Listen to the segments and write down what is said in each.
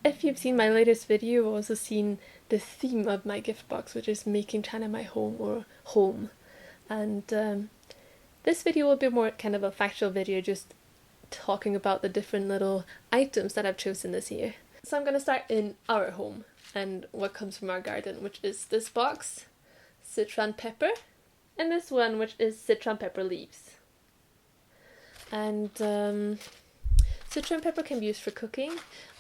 If you've seen my latest video, you've also seen the theme of my gift box, which is making China my home or home. And this video will be more kind of a factual video, just talking about the different little items that I've chosen this year. So I'm going to start in our home and what comes from our garden, which is this box, Sichuan pepper, and this one, which is Sichuan pepper leaves. And Sichuan pepper can be used for cooking,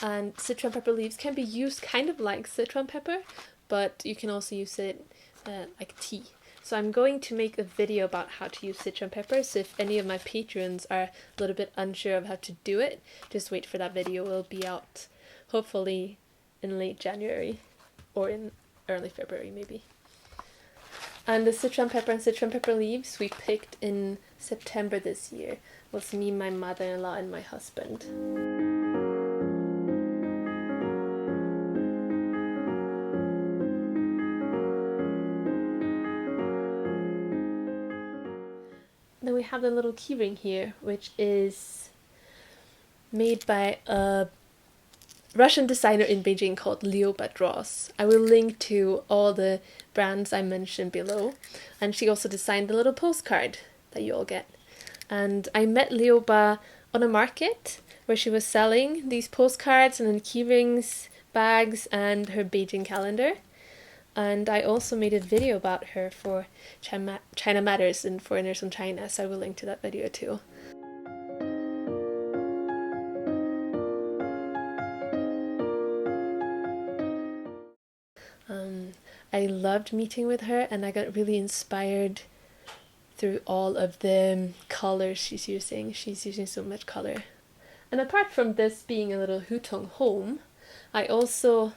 and Sichuan pepper leaves can be used kind of like Sichuan pepper, but you can also use it like tea. So I'm going to make a video about how to use Sichuan pepper, so if any of my patrons are a little bit unsure of how to do it, just wait for that video. It will be out hopefully in late January or in early February maybe. And the Sichuan pepper and Sichuan pepper leaves we picked in September this year. It was me, my mother-in-law, and my husband. Then we have the little keyring here, which is made by a Russian designer in Beijing called Liuba Draws. I will link to all the brands I mentioned below. And she also designed the little postcard that you all get. And I met Liuba on a market where she was selling these postcards and then keyrings, bags, and her Beijing calendar. And I also made a video about her for China Matters and Foreigners in China, so I will link to that video too. I loved meeting with her, and I got really inspired through all of the colors she's using. She's using so much color. And apart from this being a little Hutong Home, I also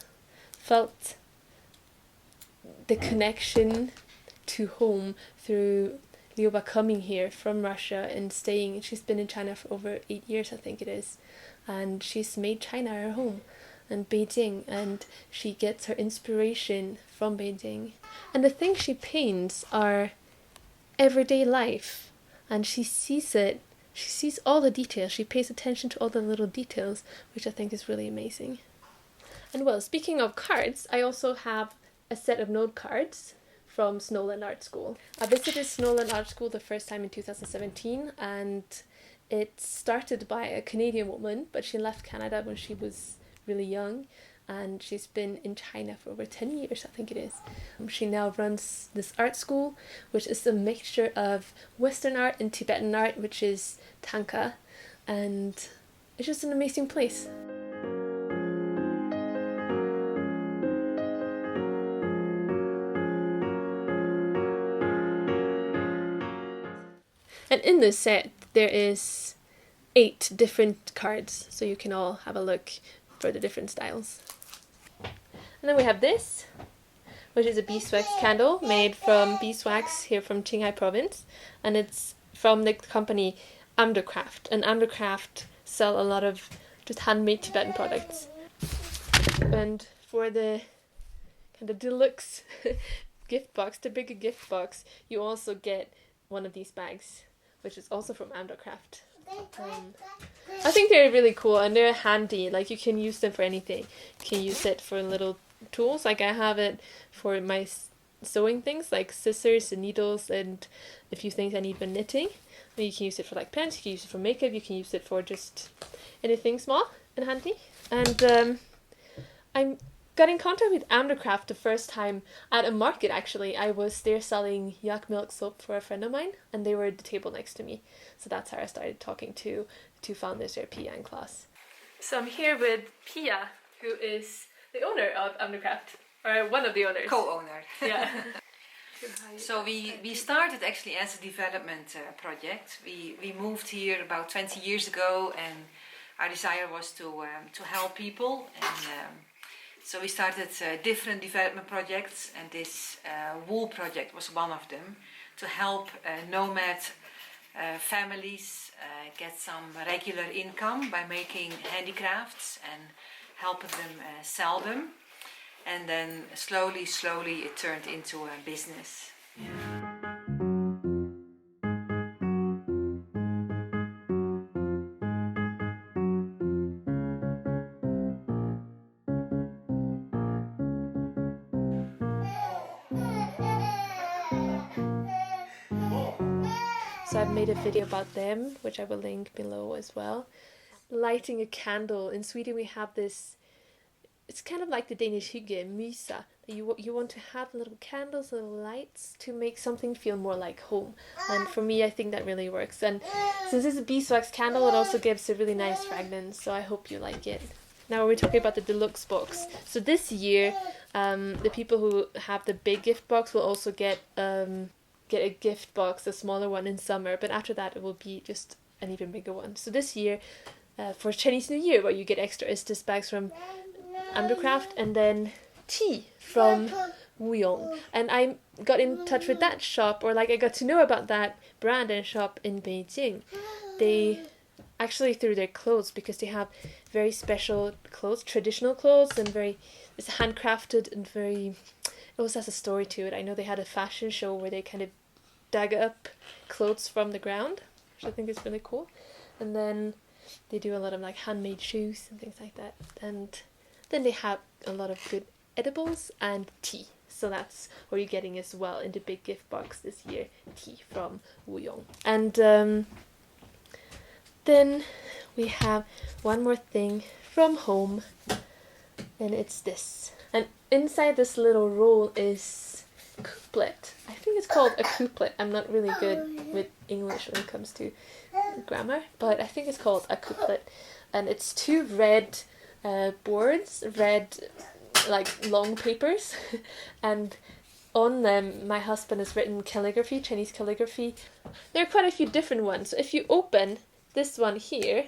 felt the connection to home through Liuba coming here from Russia and staying. She's been in China for over 8 years, I think it is, and she's made China her home and Beijing, and she gets her inspiration from Beijing. And the things she paints are everyday life, and she sees it. She sees all the details. She pays attention to all the little details, which I think is really amazing. And well, speaking of cards, I also have a set of note cards from Snowland Art School. I visited Snowland Art School the first time in 2017, and it started by a Canadian woman, but she left Canada when she was really young, and she's been in China for over 10 years, I think it is. She now runs this art school, which is a mixture of Western art and Tibetan art, which is Tanka, and it's just an amazing place. And in this set, there is 8 different cards, so you can all have a look for the different styles. And then we have this, which is a beeswax candle made from beeswax here from Shanghai province, and it's from the company Amdercraft. And Amdercraft sell a lot of just handmade Tibetan products. And for the kind of deluxe gift box, the bigger gift box, you also get one of these bags, which is also from Amdercraft. I think they're really cool, and they're handy. Like, you can use them for anything. You can use it for little tools, like I have it for my sewing things, like scissors and needles, and a few things I need when knitting. And you can use it for like pens, you can use it for makeup, you can use it for just anything small and handy. And I got in contact with Amdercraft the first time at a market, actually. I was there selling yak milk soap for a friend of mine, and they were at the table next to me. So that's how I started talking to two founders there, Pia and Klaus. So I'm here with Pia, who is the owner of Amdercraft, or one of the owners. Co-owner. Yeah. So we started actually as a development project. We moved here about 20 years ago, and our desire was to help people, and so we started different development projects, and this wool project was one of them, to help nomad families get some regular income by making handicrafts and helping them sell them. And then slowly it turned into a business. so I've made a video about them, which I will link below as well. Lighting a candle. In Sweden we have this, it's kind of like the Danish hygge, mysa. You want to have little candles, little lights to make something feel more like home. And for me, I think that really works. And since it's a beeswax candle, it also gives a really nice fragrance, so I hope you like it. Now we're talking about the deluxe box. So this year, the people who have the big gift box will also get a gift box, a smaller one in summer, but after that it will be just an even bigger one. So this year, for Chinese New Year, what you get extra is this bags from Undercraft and then tea from WuYong. And I got in touch with that shop, or like I got to know about that brand and shop in Beijing. They actually through their clothes, because they have very special clothes, traditional clothes, and it's handcrafted and it also has a story to it. I know they had a fashion show where they kind of dug up clothes from the ground, which I think is really cool. And then they do a lot of like handmade shoes and things like that. And then they have a lot of good edibles and tea. So that's what you're getting as well in the big gift box this year, tea from WuYong. And then we have one more thing from home, and it's this. And inside this little roll is Couplet. I think it's called a couplet. I'm not really good with English when it comes to grammar, but I think it's called a couplet. And it's 2 red boards, like long papers, and on them my husband has written calligraphy, Chinese calligraphy. There are quite a few different ones. So if you open this one here,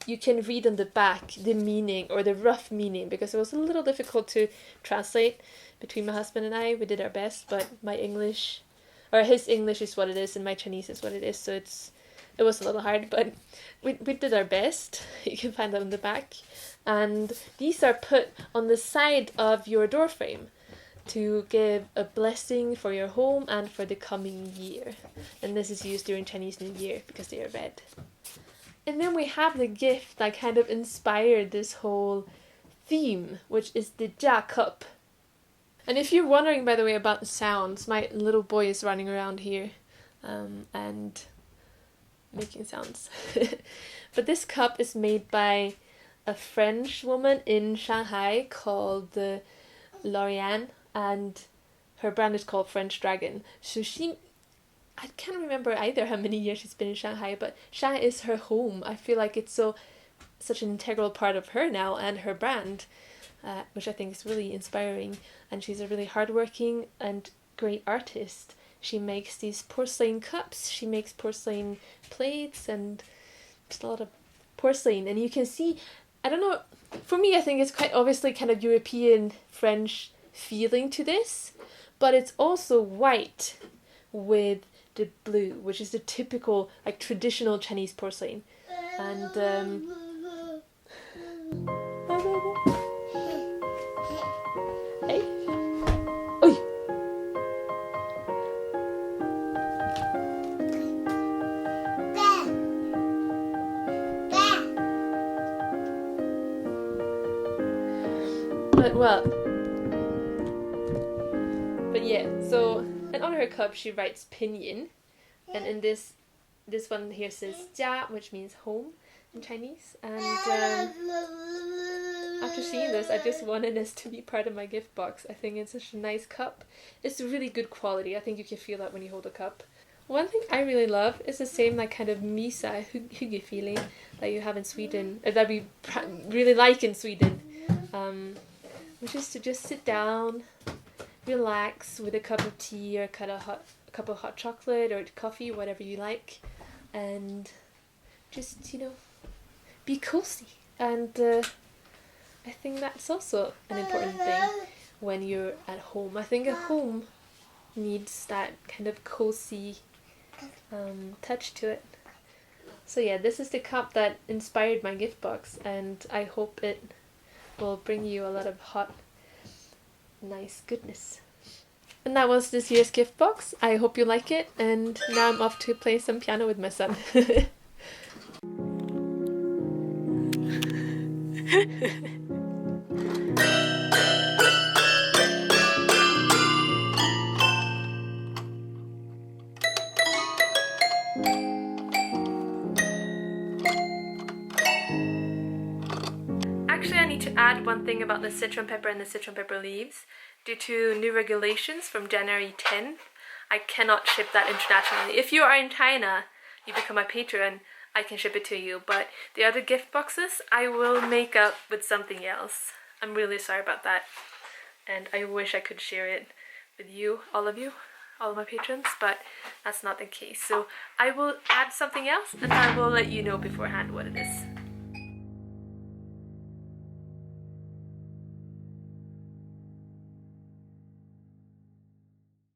you can read on the back the meaning, or the rough meaning, because it was a little difficult to translate between my husband and I. We did our best, but his English is what it is and my Chinese is what it is, so it was a little hard, but we did our best. You can find that on the back. And these are put on the side of your door frame to give a blessing for your home and for the coming year. And this is used during Chinese New Year because they are red. And then we have the gift that kind of inspired this whole theme, which is the Jia cup. And if you're wondering, by the way, about the sounds, my little boy is running around here and making sounds. But this cup is made by a French woman in Shanghai called Lorianne, and her brand is called French Dragon. So I can't remember either how many years she's been in Shanghai, but Shanghai is her home. I feel like it's such an integral part of her now and her brand, which I think is really inspiring. And she's a really hardworking and great artist. She makes these porcelain cups, she makes porcelain plates, and just a lot of porcelain. And you can see, I don't know, for me I think it's quite obviously kind of European French feeling to this, but it's also white with the blue, which is the typical like traditional Chinese porcelain. And hey, oi. But yeah, so, and on her cup she writes pinyin, and in this one here says jia, which means home in Chinese. And after seeing this, I just wanted this to be part of my gift box. I think it's such a nice cup. It's really good quality. I think you can feel that when you hold a cup. One thing I really love is the same like kind of misa hygge feeling that you have in Sweden, that we really like in Sweden, which is to just sit down, relax with a cup of tea or a cup of hot chocolate or coffee, whatever you like, and just, be cozy. And I think that's also an important thing when you're at home. I think a home needs that kind of cozy touch to it. So yeah, this is the cup that inspired my gift box, and I hope it will bring you a lot of hot, nice goodness. And that was this year's gift box. I hope you like it, and now I'm off to play some piano with my son. need to add one thing about the citron pepper and the citron pepper leaves. Due to new regulations from January 10, I cannot ship that internationally. If you are in China, you become my patron, I can ship it to you. But the other gift boxes, I will make up with something else. I'm really sorry about that. And I wish I could share it with you, all of my patrons, but that's not the case. So I will add something else and I will let you know beforehand what it is.